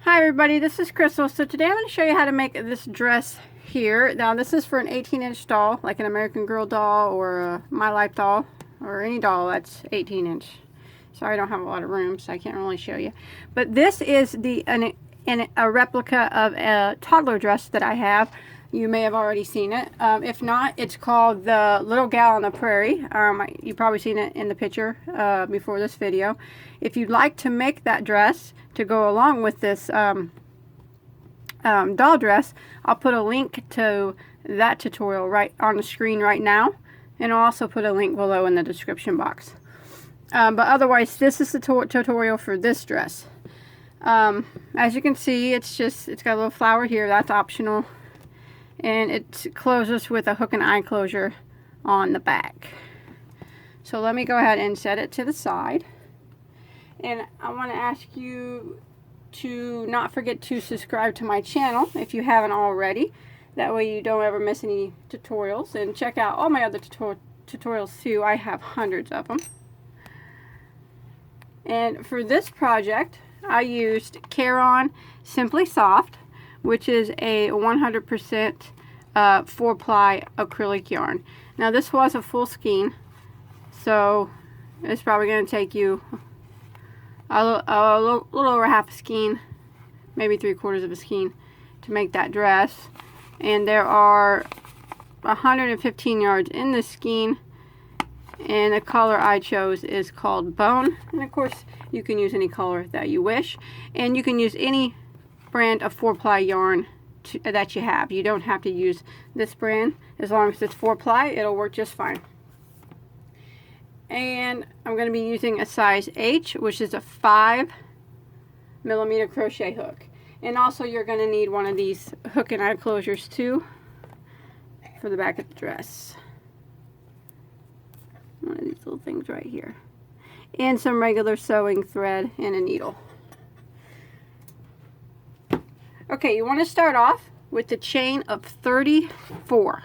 Hi everybody, this is Crystal. So today I'm going to show you how to make this dress here. Now this is for an 18-inch doll, like an American Girl doll or a My Life doll, or any doll that's 18-inch. Sorry, I don't have a lot of room, so I can't really show you. But this is a replica of a toddler dress that I have. You may have already seen it. If not, it's called the Little Gal on the Prairie. You've probably seen it in the picture before this video. If you'd like to make that dress to go along with this doll dress, I'll put a link to that tutorial right on the screen right now, and I'll also put a link below in the description box. But otherwise, this is the tutorial for this dress. As you can see, it's got a little flower here. That's optional, and it closes with a hook and eye closure on the back. So let me go ahead and set it to the side. And I want to ask you to not forget to subscribe to my channel if you haven't already. That way you don't ever miss any tutorials. And check out all my other tutorials too. I have hundreds of them. And for this project, I used Caron Simply Soft, which is a 100% 4-ply acrylic yarn. Now this was a full skein, so it's probably going to take you a little over half a skein, maybe 3/4 of a skein, to make that dress. And there are 115 yards in this skein, and the color I chose is called Bone. And of course you can use any color that you wish, and you can use any brand of 4-ply yarn that you have. You don't have to use this brand. As long as it's 4-ply, it'll work just fine. And I'm going to be using a size H, which is a 5mm crochet hook. And also you're going to need one of these hook and eye closures too for the back of the dress. One of these little things right here. And some regular sewing thread and a needle. Okay, you want to start off with the chain of 34.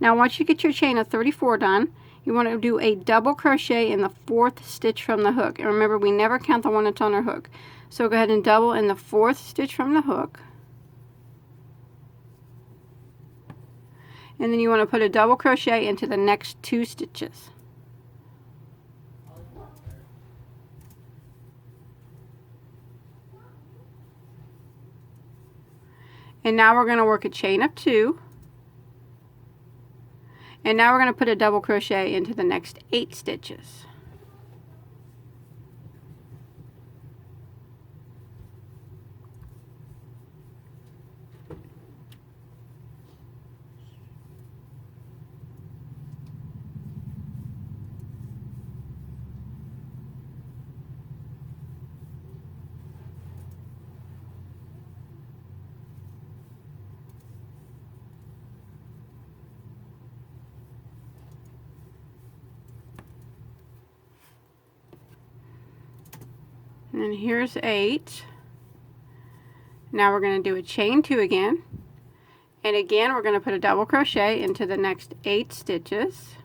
Now once you get your chain of 34 done, you want to do a double crochet in the 4th stitch from the hook. And remember, we never count the one that's on our hook. So go ahead and double in the 4th stitch from the hook. And then you want to put a double crochet into the next 2 stitches. And now we're going to work a chain of 2. And now we're going to put a double crochet into the next 8 stitches. And here's 8. Now we're going to do a chain 2 again. And again, we're going to put a double crochet into the next 8 stitches.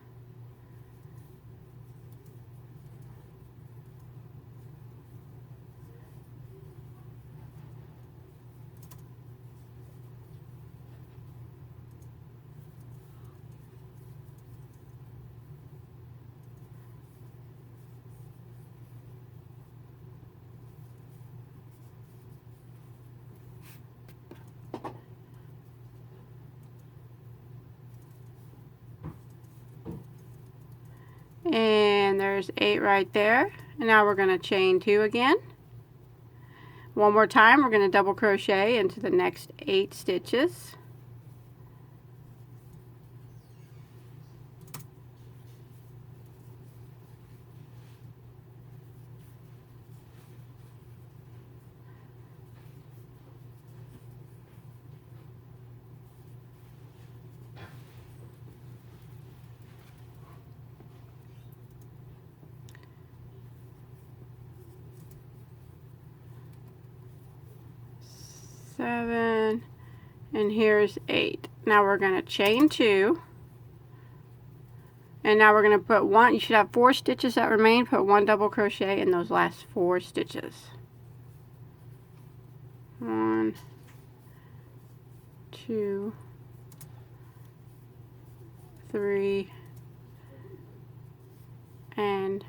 And there's 8 right there. And now we're going to chain 2 again. One more time, we're going to double crochet into the next 8 stitches. Seven, and here's 8. Now we're going to chain 2, and now we're going to put one. You should have 4 stitches that remain. Put 1 double crochet in those last 4 stitches. 1, 2, 3, and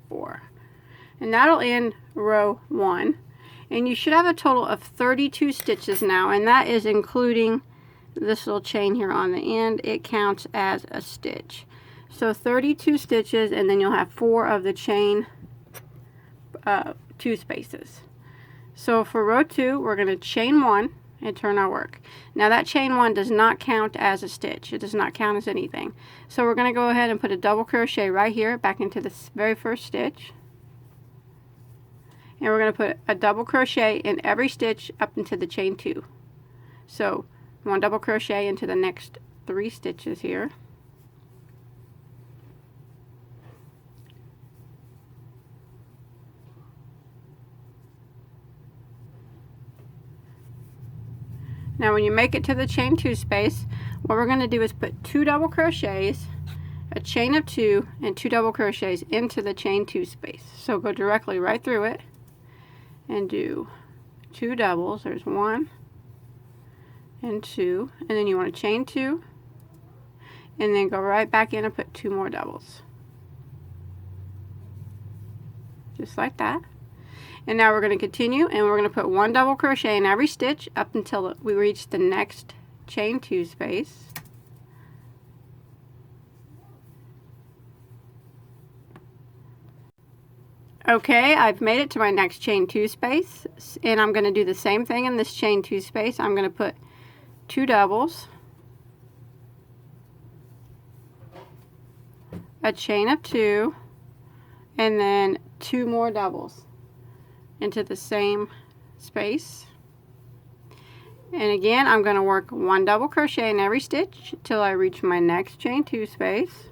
4. And that'll end row 1. And you should have a total of 32 stitches now, and that is including this little chain here on the end. It counts as a stitch. So 32 stitches, and then you'll have 4 of the chain 2 spaces. So for row 2, we're going to chain 1 and turn our work. Now that chain 1 does not count as a stitch. It does not count as anything. So we're going to go ahead and put a double crochet right here back into the very first stitch. And we're going to put a double crochet in every stitch up into the chain 2. So 1 double crochet into the next 3 stitches here. Now when you make it to the chain 2 space, what we're going to do is put 2 double crochets, a chain of 2, and 2 double crochets into the chain 2 space. So go directly right through it and do 2 doubles. There's 1 and 2, and then you want to chain 2 and then go right back in and put 2 more doubles, just like that. And now we're going to continue, and we're going to put 1 double crochet in every stitch up until we reach the next chain 2 space. Okay, I've made it to my next chain 2 space, and I'm going to do the same thing in this chain 2 space. I'm going to put 2 doubles, a chain of 2, and then 2 more doubles into the same space. And again, I'm going to work 1 double crochet in every stitch till I reach my next chain 2 space.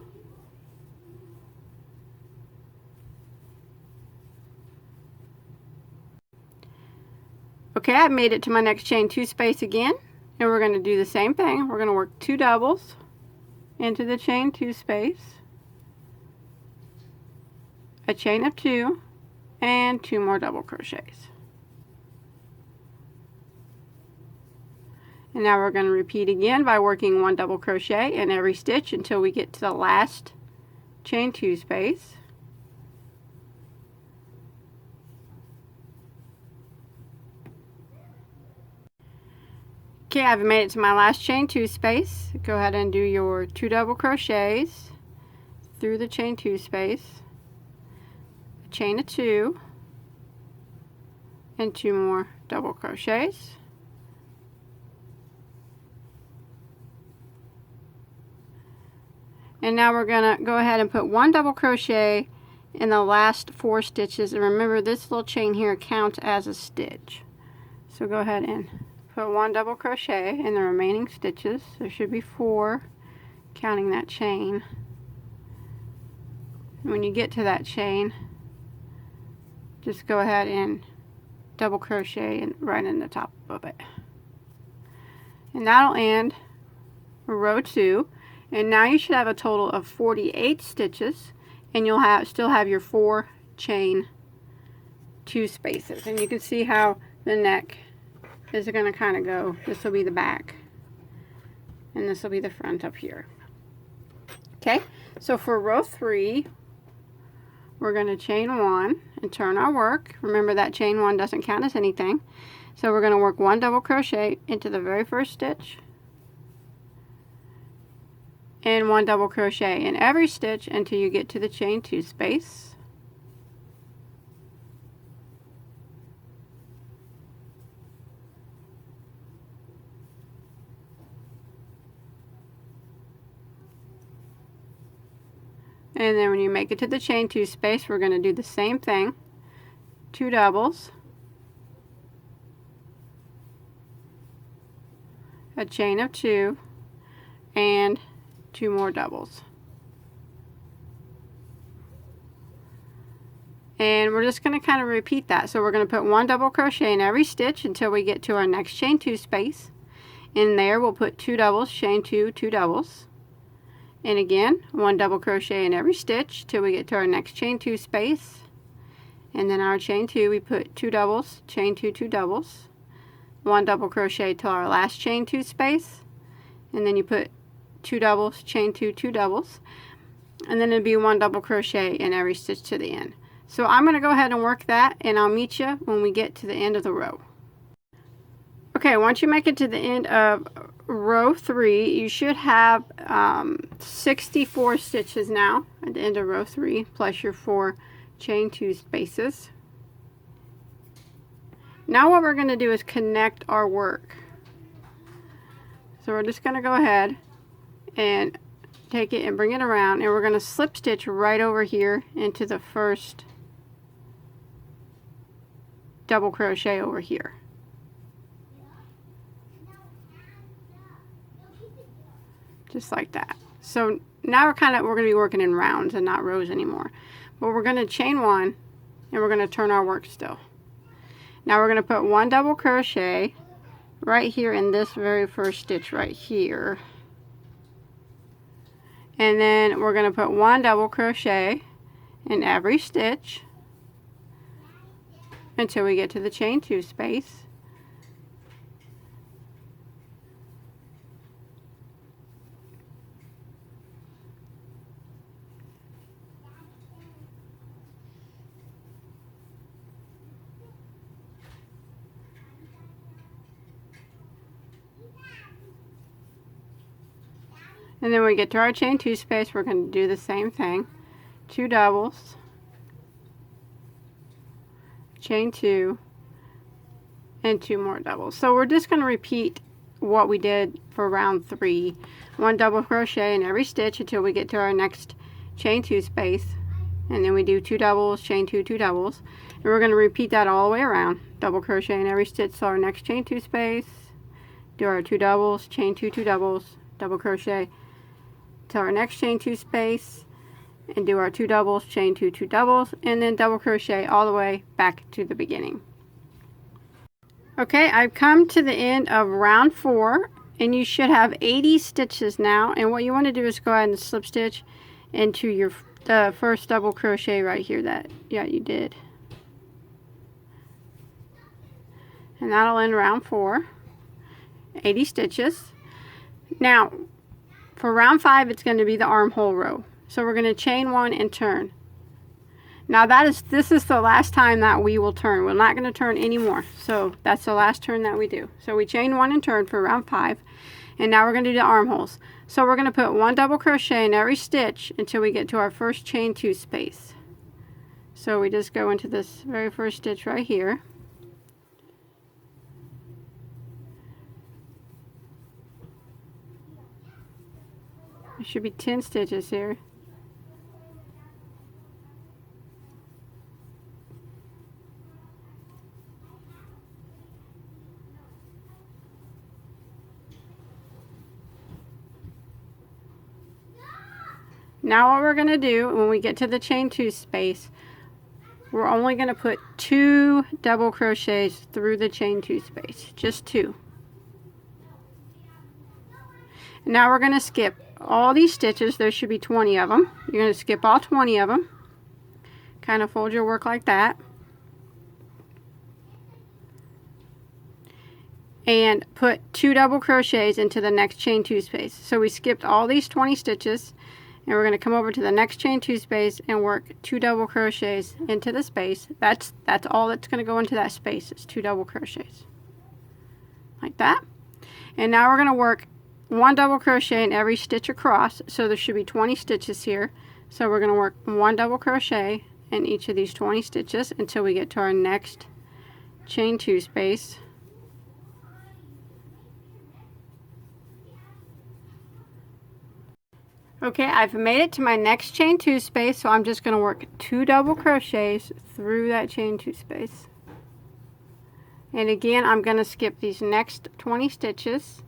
Okay, I've made it to my next chain 2 space again, and we're going to do the same thing. We're going to work 2 doubles into the chain 2 space, a chain of 2, and 2 more double crochets. And now we're going to repeat again by working 1 double crochet in every stitch until we get to the last chain 2 space. Okay, I've made it to my last chain 2 space. Go ahead and do your 2 double crochets through the chain 2 space, a chain of 2, and 2 more double crochets. And now we're going to go ahead and put 1 double crochet in the last 4 stitches, and remember this little chain here counts as a stitch. So go ahead and put 1 double crochet in the remaining stitches. There should be 4 counting that chain. And when you get to that chain, just go ahead and double crochet right in the top of it. And that'll end row 2. And now you should have a total of 48 stitches, and you'll still have your 4 chain 2 spaces. And you can see how the neck is going to kind of go. This will be the back, and this will be the front up here. Okay, so for row 3, we're going to chain 1 and turn our work. Remember that chain 1 doesn't count as anything. So we're going to work 1 double crochet into the very first stitch, and 1 double crochet in every stitch until you get to the chain 2 space. And then when you make it to the chain 2 space, we're going to do the same thing. 2 doubles, a chain of 2, and 2 more doubles. And we're just going to kind of repeat that. So we're going to put 1 double crochet in every stitch until we get to our next chain 2 space. In there we'll put 2 doubles, chain 2, 2 doubles. And again, 1 double crochet in every stitch till we get to our next chain 2 space. And then our chain 2, we put 2 doubles, chain 2, 2 doubles, 1 double crochet till our last chain 2 space, and then you put 2 doubles, chain 2, 2 doubles, and then it'd be 1 double crochet in every stitch to the end. So I'm going to go ahead and work that, and I'll meet you when we get to the end of the row. Okay, once you make it to the end of row 3, you should have 64 stitches now at the end of row 3, plus your 4 chain 2 spaces. Now what we're going to do is connect our work. So we're just going to go ahead and take it and bring it around, and we're going to slip stitch right over here into the first double crochet over here. Just like that. So now we're going to be working in rounds and not rows anymore. But we're going to chain 1, and we're going to turn our work still. Now we're going to put 1 double crochet right here in this very first stitch right here. And then we're going to put 1 double crochet in every stitch until we get to the chain 2 space. And then when we get to our chain 2 space, we're going to do the same thing. 2 doubles, chain 2, and 2 more doubles. So we're just going to repeat what we did for round 3. 1 double crochet in every stitch until we get to our next chain 2 space. And then we do 2 doubles, chain 2, 2 doubles. And we're going to repeat that all the way around. Double crochet in every stitch till our next chain 2 space. Do our 2 doubles, chain 2, 2 doubles, double crochet till our next chain 2 space, and do our 2 doubles, chain 2, 2 doubles, and then double crochet all the way back to the beginning. Okay, I've come to the end of round 4, and you should have 80 stitches now. And what you want to do is go ahead and slip stitch into the first double crochet right here that you did, and that'll end round 4. 80 stitches. Now for round 5, it's going to be the armhole row. So we're going to chain 1 and turn. Now this is the last time that we will turn. We're not going to turn anymore. So that's the last turn that we do. So we chain 1 and turn for round 5. And now we're going to do the armholes. So we're going to put 1 double crochet in every stitch until we get to our first chain 2 space. So we just go into this very first stitch right here. There should be 10 stitches here. Now what we're going to do when we get to the chain 2 space, we're only going to put 2 double crochets through the chain 2 space, just 2. Now we're going to skip all these stitches. There should be 20 of them. You're going to skip all 20 of them. Kind of fold your work like that. And put 2 double crochets into the next chain 2 space. So we skipped all these 20 stitches, and we're going to come over to the next chain 2 space and work 2 double crochets into the space. That's all that's going to go into that space. It's 2 double crochets. Like that. And now we're going to work 1 double crochet in every stitch across, so there should be 20 stitches here. So we're going to work 1 double crochet in each of these 20 stitches until we get to our next chain 2 space. Okay, I've made it to my next chain 2 space, so I'm just going to work 2 double crochets through that chain 2 space. And again, I'm going to skip these next 20 stitches.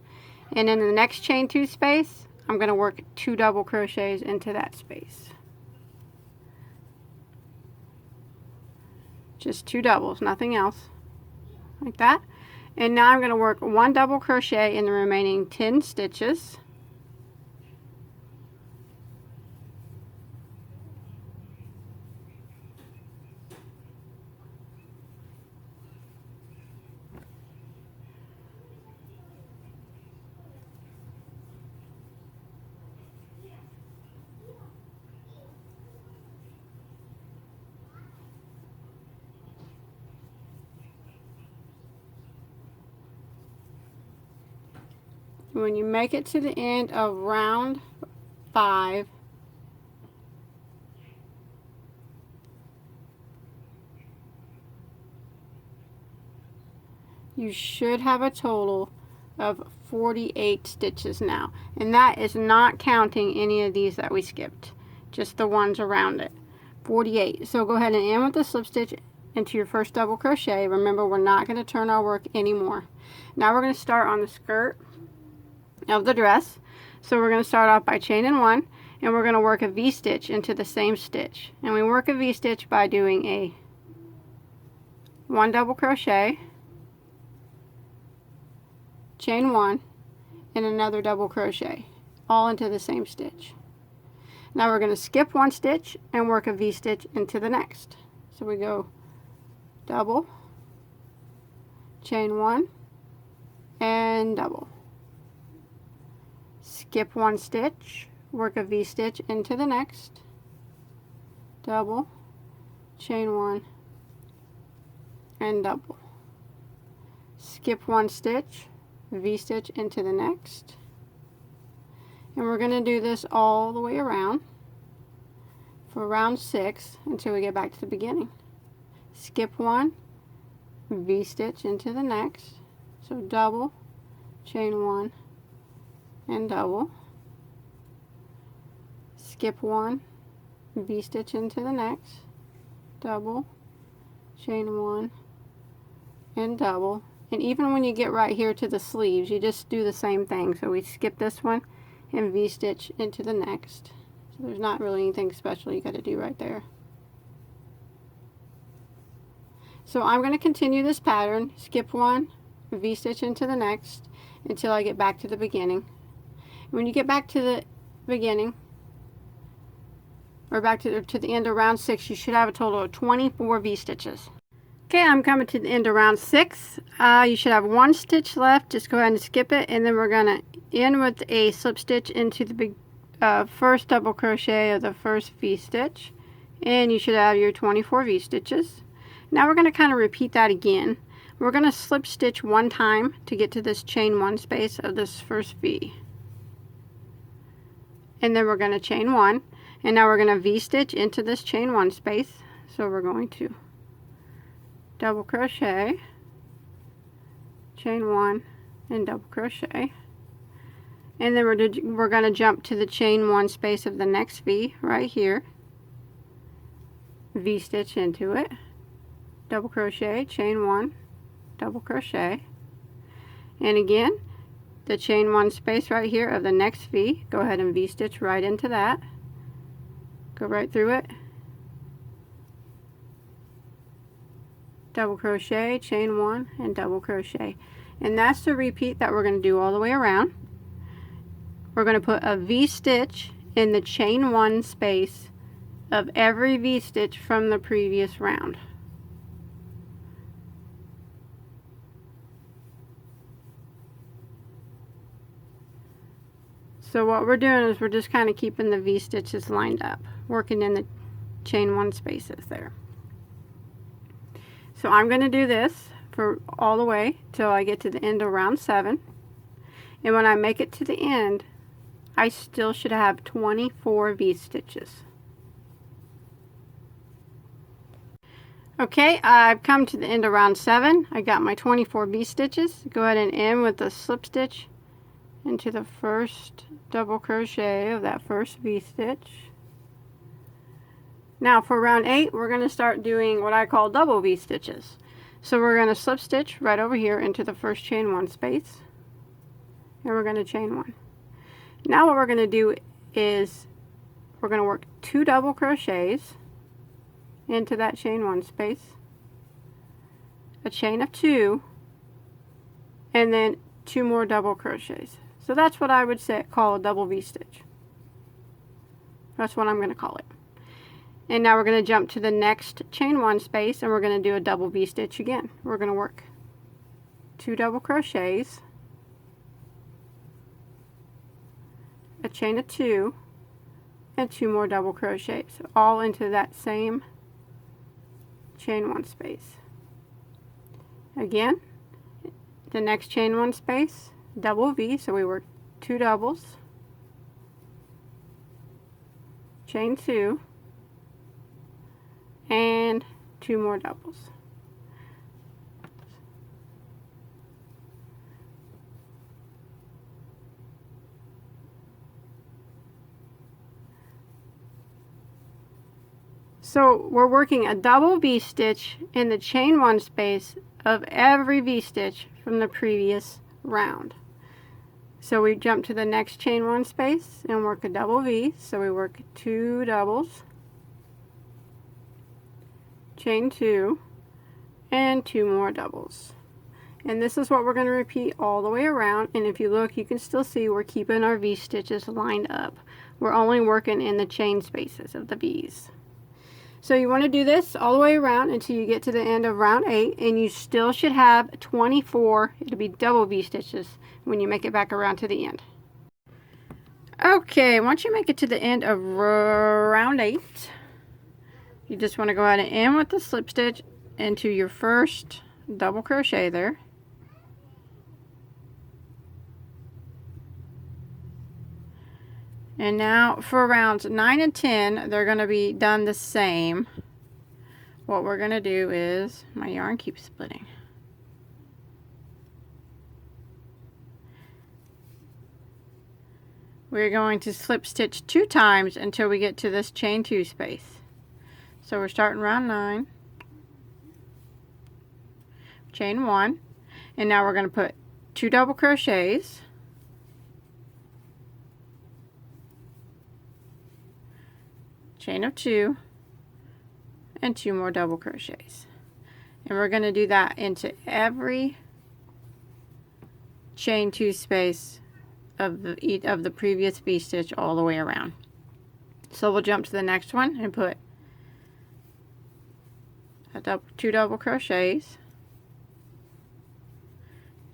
And in the next chain 2 space, I'm going to work 2 double crochets into that space. Just 2 doubles, nothing else. Like that. And now I'm going to work 1 double crochet in the remaining 10 stitches. When you make it to the end of round 5, you should have a total of 48 stitches now, and that is not counting any of these that we skipped, just the ones around it. 48. So go ahead and end with the slip stitch into your first double crochet. Remember, we're not going to turn our work anymore. Now we're going to start on the skirt of the dress. So we're going to start off by chaining 1, and we're going to work a V-stitch into the same stitch. And we work a V-stitch by doing a 1 double crochet, chain 1, and another double crochet, all into the same stitch. Now we're going to skip 1 stitch and work a V-stitch into the next. So we go double, chain 1, and double. Skip 1 stitch, work a V-stitch into the next, double, chain 1, and double. Skip 1 stitch, V-stitch into the next, and we're going to do this all the way around for round 6 until we get back to the beginning. Skip 1, V-stitch into the next, so double, chain 1, and double. Skip 1, V-stitch into the next, double, chain 1, and double. And even when you get right here to the sleeves, you just do the same thing. So we skip this one and V-stitch into the next. So there's not really anything special you got to do right there. So I'm going to continue this pattern, skip 1, V-stitch into the next until I get back to the beginning. When you get back to the beginning, or back to the end of round 6, you should have a total of 24 V-stitches. Okay, I'm coming to the end of round 6. You should have 1 stitch left. Just go ahead and skip it, and then we're going to end with a slip stitch into the first double crochet of the first V-stitch, and you should have your 24 V-stitches. Now we're going to kind of repeat that again. We're going to slip stitch 1 time to get to this chain 1 space of this first V, and then we're going to chain 1, and now we're going to V-stitch into this chain 1 space. So we're going to double crochet, chain 1, and double crochet, and then we're going to jump to the chain 1 space of the next V right here, V-stitch into it, double crochet, chain 1, double crochet, and again the chain 1 space right here of the next V, go ahead and V-stitch right into that, go right through it, double crochet, chain 1, and double crochet. And that's the repeat that we're going to do all the way around. We're going to put a V-stitch in the chain 1 space of every V-stitch from the previous round. So what we're doing is we're just kind of keeping the V-stitches lined up, working in the chain 1 spaces there. So I'm going to do this for all the way till I get to the end of round 7. And when I make it to the end, I still should have 24 V-stitches. Okay, I've come to the end of round 7. I got my 24 V-stitches. Go ahead and end with the slip stitch into the first double crochet of that first V-stitch. Now for round 8, we're going to start doing what I call double V-stitches. So we're going to slip stitch right over here into the first chain 1 space, and we're going to chain 1. Now what we're going to do is we're going to work 2 double crochets into that chain 1 space, a chain of 2, and then 2 more double crochets. So that's what I would call a double V-stitch. That's what I'm going to call it. And now we're going to jump to the next chain 1 space, and we're going to do a double V-stitch again. We're going to work 2 double crochets, a chain of 2, and 2 more double crochets, all into that same chain 1 space. Again, the next chain 1 space, double V, so we work 2 doubles, chain 2, and 2 more doubles. So we're working a double V-stitch in the chain 1 space of every V-stitch from the previous round. So we jump to the next chain 1 space and work a double V. So we work 2 doubles, chain 2, and 2 more doubles. And this is what we're going to repeat all the way around. And if you look, you can still see we're keeping our V-stitches lined up. We're only working in the chain spaces of the V's. So you want to do this all the way around until you get to the end of round 8, and you still should have 24, it'll be double V-stitches when you make it back around to the end. Okay, once you make it to the end of round 8, you just want to go ahead and end with the slip stitch into your first double crochet there. And now for rounds 9 and 10, they're going to be done the same. What we're going to do is, my yarn keeps splitting. We're going to slip stitch 2 times until we get to this chain 2 space. So we're starting round 9, chain 1, and now we're going to put 2 double crochets, chain of 2, and 2 more double crochets. And we're going to do that into every chain 2 space of the previous V-stitch all the way around. So we'll jump to the next one and put 2 double crochets,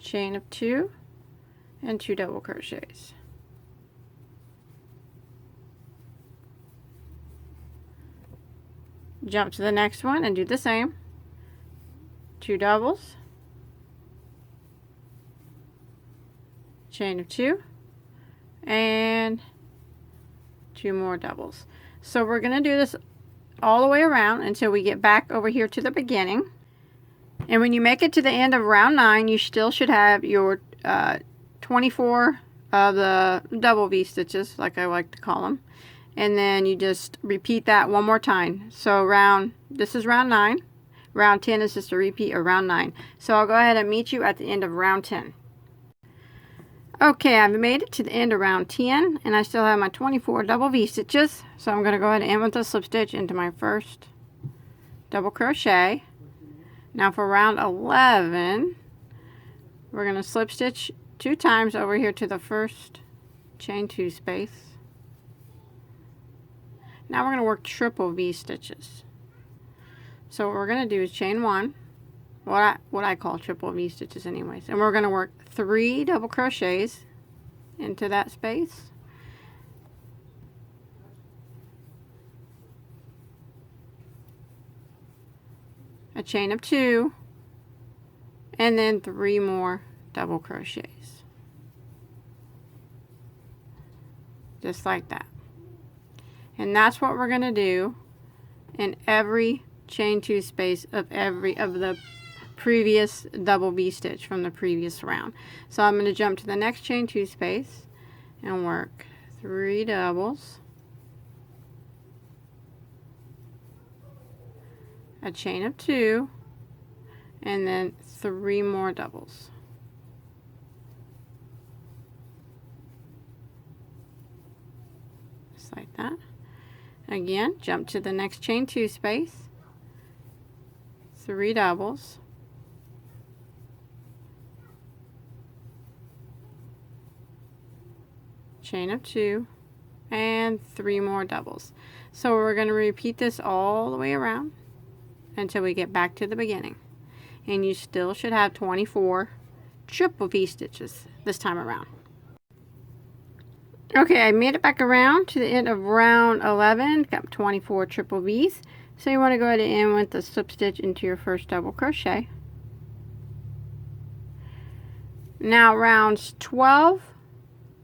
chain of 2, and 2 double crochets. Jump to the next one and do the same. 2 doubles, chain of 2, and 2 more doubles. So we're going to do this all the way around until we get back over here to the beginning. And when you make it to the end of round 9, you still should have your 24 of the double V-stitches, like I like to call them. And then you just repeat that one more time. So this is round 9. Round 10 is just a repeat of round 9. So I'll go ahead and meet you at the end of round 10. Okay, I've made it to the end of round 10, and I still have my 24 double V-stitches. So I'm going to go ahead and end with a slip stitch into my first double crochet. Now for round 11, we're going to slip stitch 2 times over here to the first chain 2 space. Now we're going to work triple V-stitches. So what we're going to do is chain 1, what I call triple V-stitches anyways, and we're going to work 3 double crochets into that space. A chain of 2, and then 3 more double crochets. Just like that. And that's what we're going to do in every chain 2 space of the previous double V-stitch from the previous round. So I'm going to jump to the next chain 2 space and work 3 doubles, a chain of 2, and then 3 more doubles. Just like that. Again, jump to the next chain 2 space, 3 doubles, chain of 2, and 3 more doubles. So we're going to repeat this all the way around until we get back to the beginning. And you still should have 24 triple V-stitches this time around. Okay, I made it back around to the end of round 11. Got 24 triple V's. So you want to go ahead and end with the slip stitch into your first double crochet. Now rounds 12,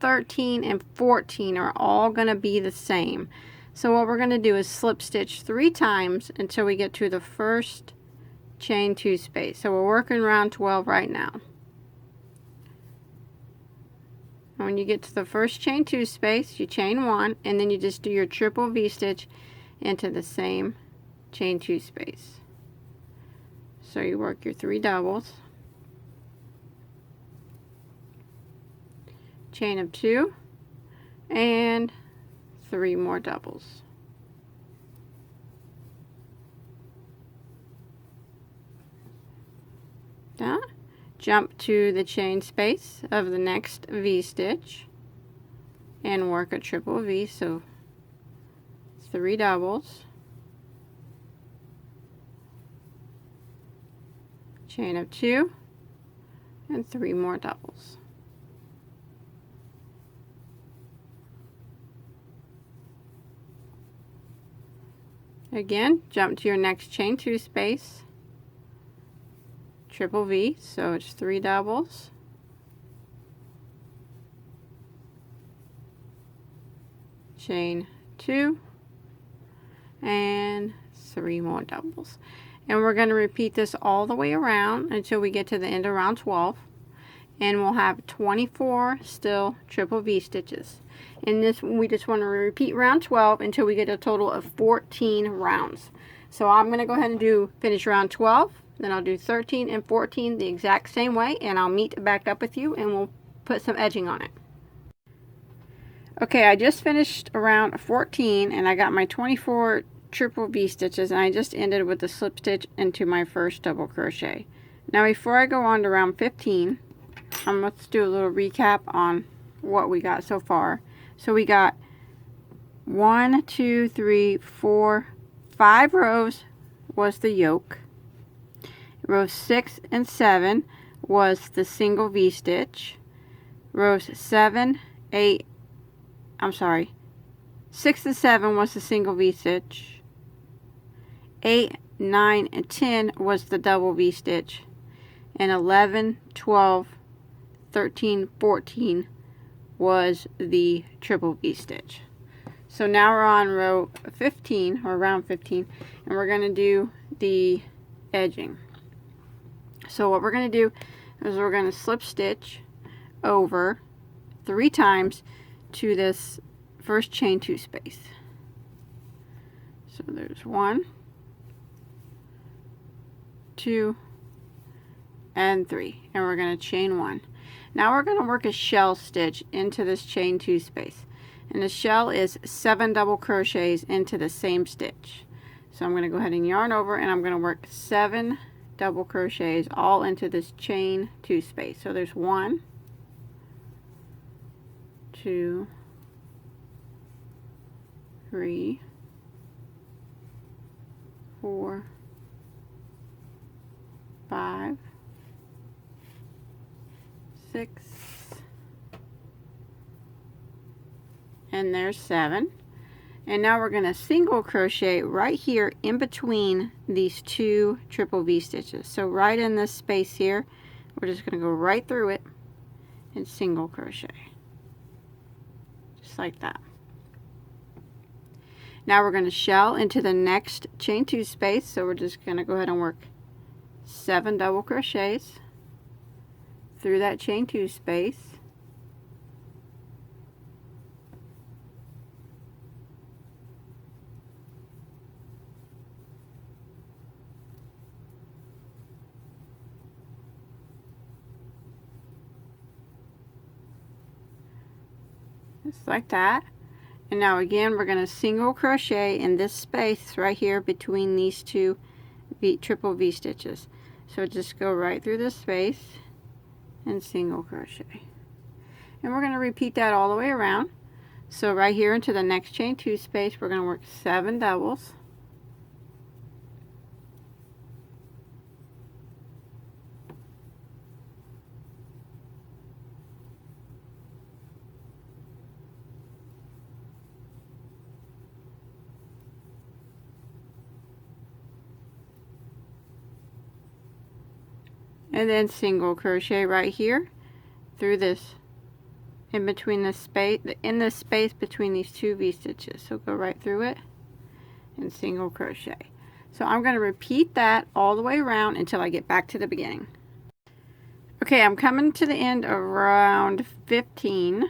13, and 14 are all going to be the same. So what we're going to do is slip stitch 3 times until we get to the first chain 2 space. So we're working round 12 right now. When you get to the first chain 2 space, you chain 1, and then you just do your triple V-stitch into the same chain 2 space. So you work your 3 doubles, chain of 2, and 3 more doubles. Done. Jump to the chain space of the next V-stitch and work a triple V, so 3 doubles, chain of 2, and 3 more doubles. Again, jump to your next chain 2 space, triple V, so it's 3 doubles, chain 2, and 3 more doubles. And we're going to repeat this all the way around until we get to the end of round 12, and we'll have 24 still triple V stitches. In this, we just want to repeat round 12 until we get a total of 14 rounds. So I'm going to go ahead and finish round 12, then I'll do 13 and 14 the exact same way, and I'll meet back up with you and we'll put some edging on it. Okay, I just finished around 14 and I got my 24 triple V stitches, and I just ended with the slip stitch into my first double crochet. Now before I go on to round 15, let's do a little recap on what we got so far. So we got 1, 2, 3, 4, 5 rows was the yoke. Rows 6 and 7 was the single V-stitch. Rows 7, 8, 6 and 7 was the single V-stitch. 8, 9, and 10 was the double V-stitch. And 11, 12, 13, 14 was the triple V-stitch. So now we're on row 15, or round 15, and we're going to do the edging. So what we're going to do is we're going to slip stitch over 3 times to this first chain 2 space. So there's 1, 2, and 3, and we're going to chain 1. Now we're going to work a shell stitch into this chain 2 space, and the shell is 7 double crochets into the same stitch. So I'm going to go ahead and yarn over, and I'm going to work 7 double crochets all into this chain 2 space. So there's 1, 2, 3, 4, 5, 6, and there's 7. And now we're going to single crochet right here in between these 2 triple V stitches. So right in this space here, we're just going to go right through it and single crochet, just like that. Now we're going to shell into the next chain 2 space, so we're just going to go ahead and work 7 double crochets through that chain 2 space. Just like that. And now again we're going to single crochet in this space right here between these 2 triple V stitches. So just go right through this space and single crochet. And we're going to repeat that all the way around. So right here into the next chain 2 space, we're going to work 7 doubles. And then single crochet right here through this, in between the space, in the space between these two V-stitches. So go right through it and single crochet. So I'm going to repeat that all the way around until I get back to the beginning. Okay, I'm coming to the end of round 15,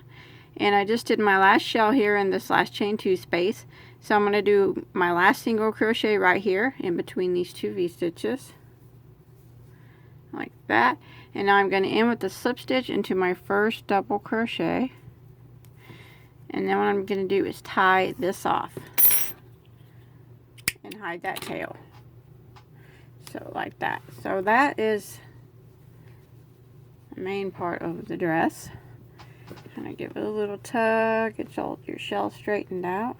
and I just did my last shell here in this last chain 2 space. So I'm going to do my last single crochet right here in between these two V-stitches, like that. And now I'm going to end with the slip stitch into my first double crochet, and then what I'm going to do is tie this off and hide that tail, so like that. So that is the main part of the dress. Kind of give it a little tug, get your shell straightened out.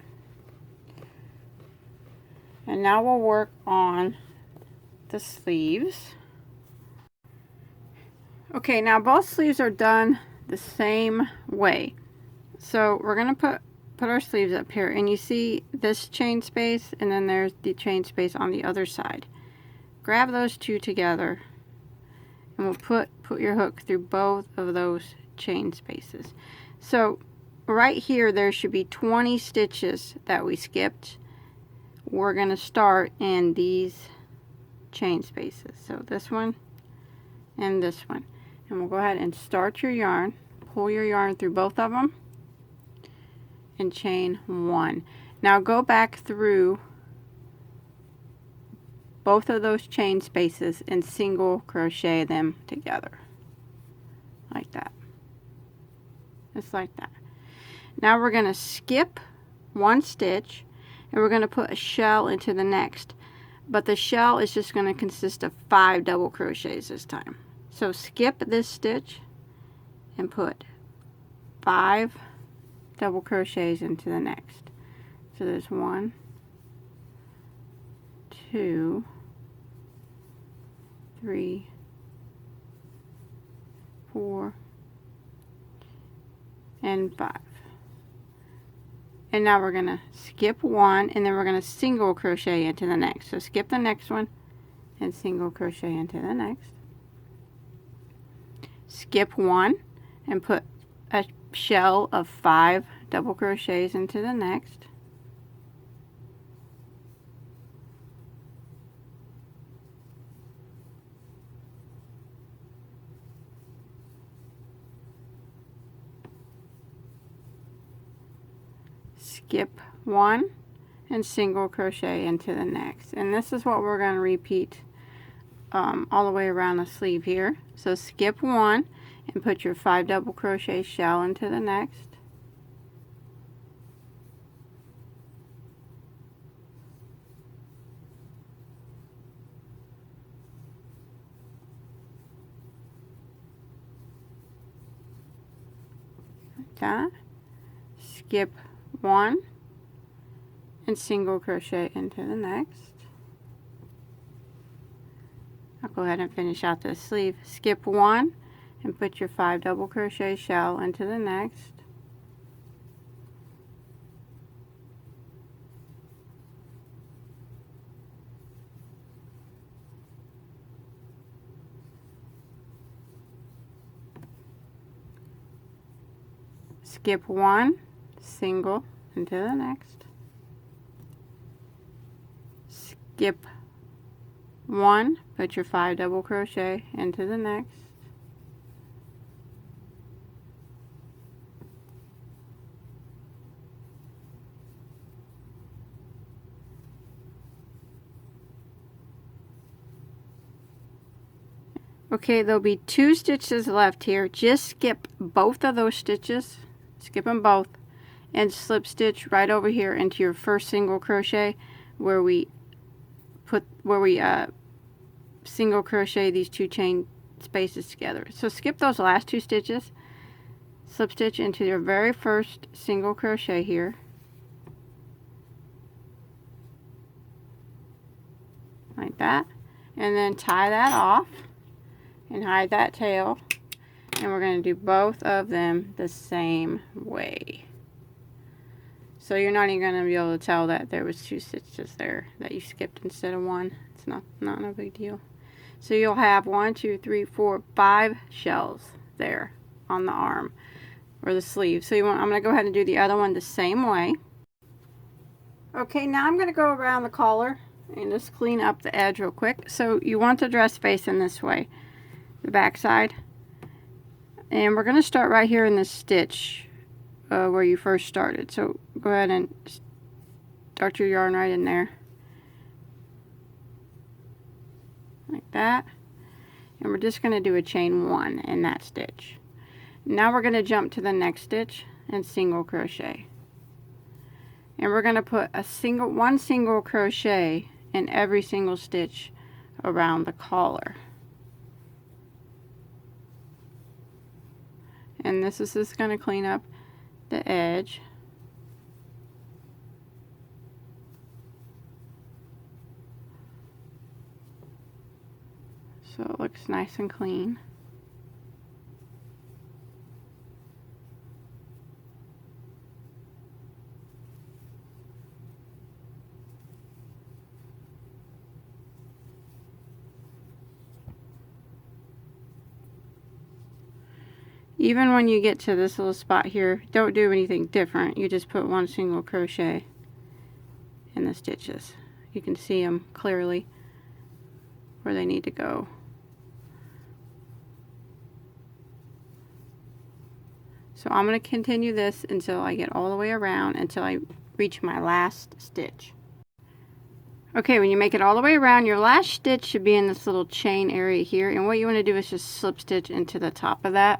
And now we'll work on the sleeves. Okay, now both sleeves are done the same way. So we're going to put our sleeves up here, and you see this chain space, and then there's the chain space on the other side. Grab those two together, and we'll put your hook through both of those chain spaces. So right here there should be 20 stitches that we skipped. We're going to start in these chain spaces, so this one and this one, and we'll go ahead and start your yarn, pull your yarn through both of them, and chain 1. Now go back through both of those chain spaces and single crochet them together like that, just like that. Now we're going to skip 1 stitch, and we're going to put a shell into the next, but the shell is just going to consist of 5 double crochets this time. So skip this stitch and put 5 double crochets into the next. So there's 1, 2, 3, 4, and 5. And now we're going to skip 1, and then we're going to single crochet into the next. So skip the next one and single crochet into the next. Skip 1 and put a shell of 5 double crochets into the next. Skip 1 and single crochet into the next, and this is what we're going to repeat all the way around the sleeve here. So skip 1 and put your 5 double crochet shell into the next. Like that. Skip 1 and single crochet into the next. I'll go ahead and finish out this sleeve. Skip 1 and put your 5 double crochet shell into the next. Skip 1, single into the next. Skip 1, put your 5 double crochet into the next. Okay, there'll be 2 stitches left here. Just skip both of those stitches, skip them both, and slip stitch right over here into your first single crochet where we single crochet these 2 chain spaces together. So skip those last 2 stitches, slip stitch into your very first single crochet here, like that, and then tie that off and hide that tail, and we're going to do both of them the same way. So you're not even going to be able to tell that there was 2 stitches there that you skipped instead of 1. It's not no big deal. So you'll have 1, 2, 3, 4, 5 shells there on the arm or the sleeve. So I'm going to go ahead and do the other one the same way. Okay, now I'm going to go around the collar and just clean up the edge real quick. So you want the dress facing this way, the back side. And we're going to start right here in this stitch where you first started. So go ahead and start your yarn right in there. Like that. And we're just going to do a chain 1 in that stitch. Now we're going to jump to the next stitch and single crochet. And we're going to put one single crochet in every single stitch around the collar. And this is just going to clean up the edge. So it looks nice and clean. Even when you get to this little spot here, don't do anything different. You just put one single crochet in the stitches. You can see them clearly where they need to go. So I'm going to continue this until I get all the way around, until I reach my last stitch. Okay, when you make it all the way around, your last stitch should be in this little chain area here, and what you want to do is just slip stitch into the top of that.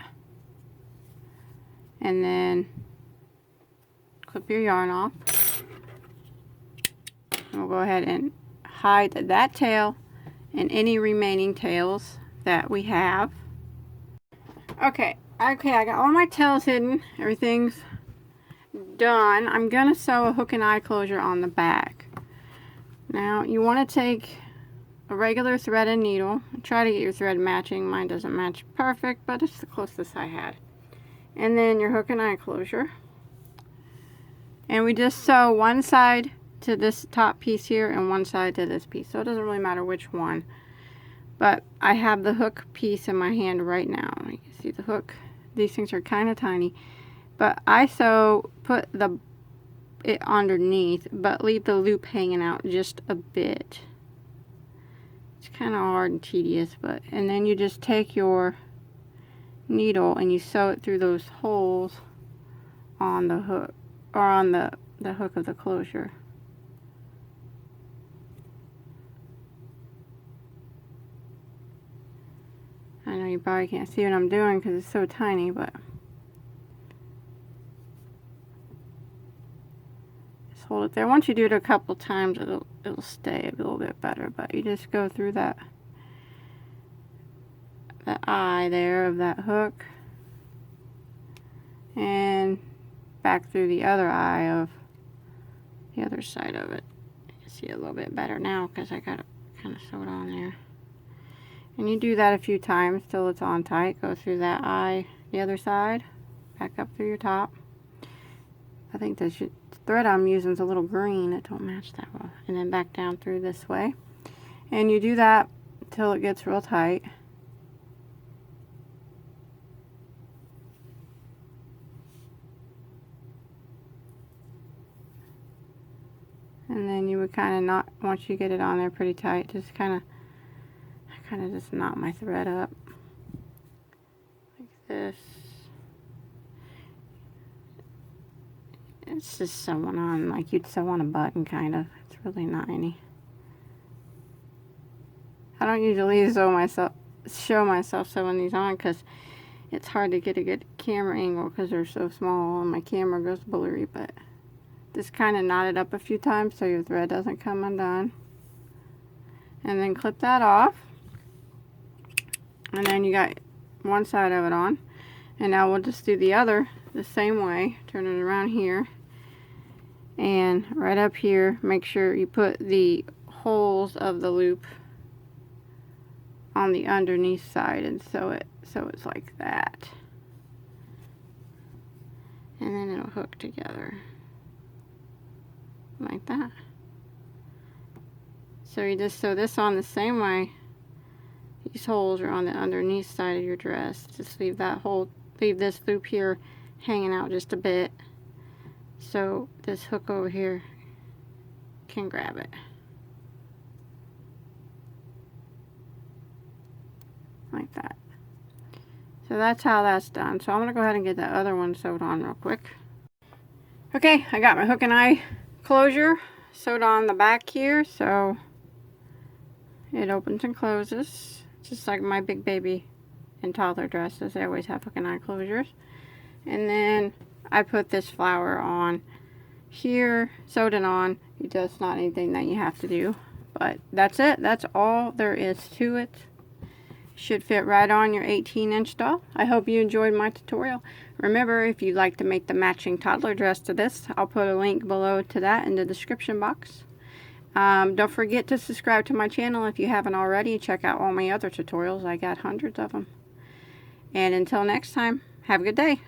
And then clip your yarn off. And we'll go ahead and hide that tail and any remaining tails that we have. Okay, I got all my tails hidden. Everything's done. I'm going to sew a hook and eye closure on the back. Now, you want to take a regular thread and needle. Try to get your thread matching. Mine doesn't match perfect, but it's the closest I had. And then your hook and eye closure, and we just sew one side to this top piece here and one side to this piece, so it doesn't really matter which one. But I have the hook piece in my hand right now. You can see the hook. These things are kind of tiny, but I put it underneath, but leave the loop hanging out just a bit. It's kind of hard and tedious, and then you just take your needle and you sew it through those holes on the hook, or on the hook of the closure. I know you probably can't see what I'm doing because it's so tiny, but just hold it there. Once you do it a couple times, it'll stay a little bit better, but you just go through the eye there of that hook and back through the other eye of the other side of it. You can see it a little bit better now because I got it kind of sewed on there. And you do that a few times till it's on tight. Go through that eye, the other side, back up through your top. I think the thread I'm using is a little green. It don't match that well. And then back down through this way. And you do that till it gets real tight. And then you would kind of knot, once you get it on there pretty tight, just I kind of just knot my thread up like this. It's just sewing on like you'd sew on a button, kind of. It's really not any. I don't usually show myself sewing these on because it's hard to get a good camera angle because they're so small and my camera goes blurry, but just kind of knot it up a few times so your thread doesn't come undone. And then clip that off. And then you got one side of it on. And now we'll just do the other the same way. Turn it around here. And right up here, make sure you put the holes of the loop on the underneath side and sew it so it's like that. And then it'll hook together. Like that. So you just sew this on the same way. These holes are on the underneath side of your dress. Just leave leave this loop here hanging out just a bit so this hook over here can grab it. Like that. So that's how that's done. So I'm going to go ahead and get the other one sewed on real quick. Okay, I got my hook and eye closure sewed on the back here, so it opens and closes just like my big baby and toddler dresses. They always have hook and eye closures. And then I put this flower on here, sewed it on. It's not anything that you have to do, but that's it. That's all there is to it. Should fit right on your 18-inch doll. I hope you enjoyed my tutorial. Remember, if you'd like to make the matching toddler dress to this, I'll put a link below to that in the description box. Don't forget to subscribe to my channel if you haven't already. Check out all my other tutorials. I got hundreds of them. And until next time, have a good day.